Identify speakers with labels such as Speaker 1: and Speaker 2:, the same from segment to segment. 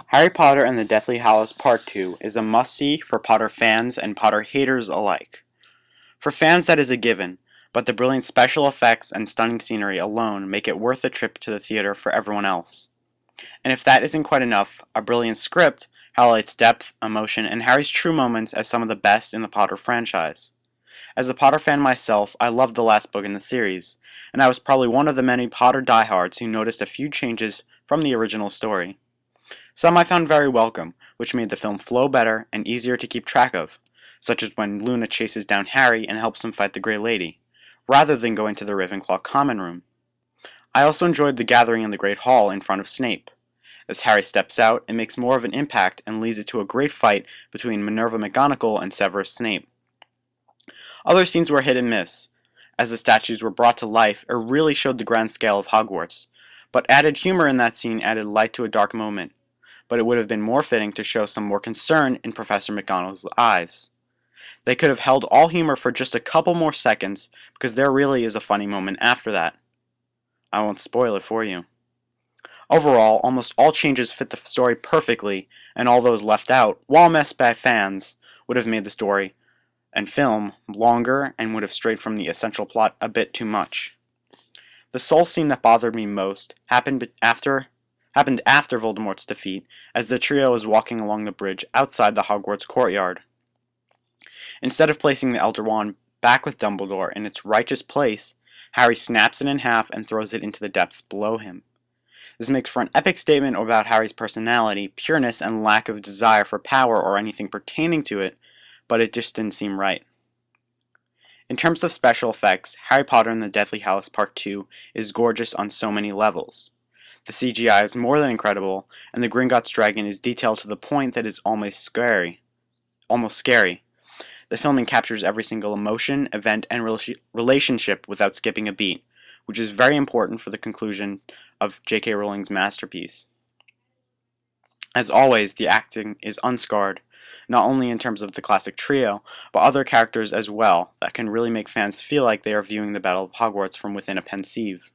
Speaker 1: Harry Potter and the Deathly Hallows Part 2 is a must-see for Potter fans and Potter haters alike. For fans that is a given, but the brilliant special effects and stunning scenery alone make it worth the trip to the theater for everyone else. And if that isn't quite enough, a brilliant script highlights depth, emotion, and Harry's true moments as some of the best in the Potter franchise. As a Potter fan myself, I loved the last book in the series, and I was probably one of the many Potter diehards who noticed a few changes from the original story. Some I found very welcome, which made the film flow better and easier to keep track of, such as when Luna chases down Harry and helps him fight the Grey Lady, rather than going to the Ravenclaw common room. I also enjoyed the gathering in the Great Hall in front of Snape. As Harry steps out, it makes more of an impact and leads it to a great fight between Minerva McGonagall and Severus Snape. Other scenes were hit and miss. As the statues were brought to life, it really showed the grand scale of Hogwarts, but added humor in that scene added light to a dark moment. But it would have been more fitting to show some more concern in Professor McGonagall's eyes. They could have held all humor for just a couple more seconds, because there really is a funny moment after that. I won't spoil it for you. Overall, almost all changes fit the story perfectly, and all those left out, while missed by fans, would have made the story and film longer and would have strayed from the essential plot a bit too much. The sole scene that bothered me most happened after Voldemort's defeat, as the trio was walking along the bridge outside the Hogwarts courtyard. Instead of placing the Elder Wand back with Dumbledore in its righteous place, Harry snaps it in half and throws it into the depths below him. This makes for an epic statement about Harry's personality, pureness, and lack of desire for power or anything pertaining to it, but it just didn't seem right. In terms of special effects, Harry Potter and the Deathly Hallows Part 2 is gorgeous on so many levels. The CGI is more than incredible, and the Gringotts dragon is detailed to the point that is almost scary. The filming captures every single emotion, event, and relationship without skipping a beat, which is very important for the conclusion of J.K. Rowling's masterpiece. As always, the acting is unscarred, not only in terms of the classic trio, but other characters as well that can really make fans feel like they are viewing the Battle of Hogwarts from within a pensieve.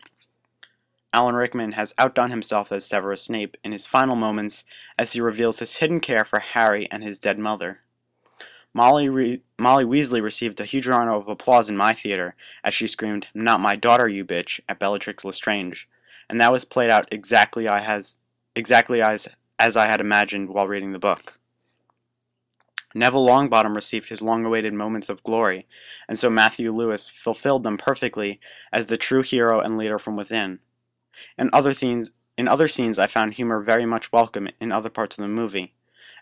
Speaker 1: Alan Rickman has outdone himself as Severus Snape in his final moments as he reveals his hidden care for Harry and his dead mother. Molly Weasley received a huge round of applause in my theater as she screamed, "Not my daughter, you bitch," at Bellatrix Lestrange, and that was played out exactly as I had imagined while reading the book. Neville Longbottom received his long-awaited moments of glory, and so Matthew Lewis fulfilled them perfectly as the true hero and leader from within. In other scenes, I found humor very much welcome in other parts of the movie,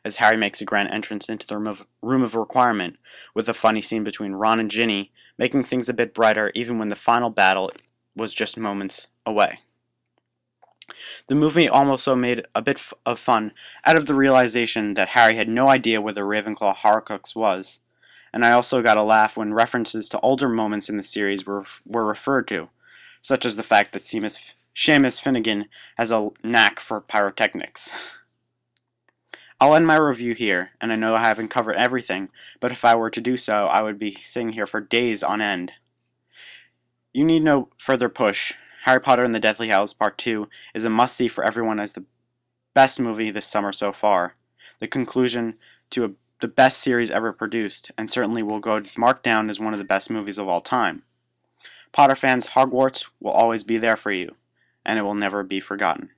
Speaker 1: as Harry makes a grand entrance into the Room of Requirement, with a funny scene between Ron and Ginny, making things a bit brighter even when the final battle was just moments away. The movie also made a bit of fun out of the realization that Harry had no idea where the Ravenclaw Horcrux was, and I also got a laugh when references to older moments in the series were referred to, such as the fact that Seamus Finnegan has a knack for pyrotechnics. I'll end my review here, and I know I haven't covered everything, but if I were to do so, I would be sitting here for days on end. You need no further push. Harry Potter and the Deathly Hallows Part 2 is a must-see for everyone as the best movie this summer so far, the conclusion to the best series ever produced, and certainly will go marked down as one of the best movies of all time. Potter fans, Hogwarts will always be there for you, and it will never be forgotten.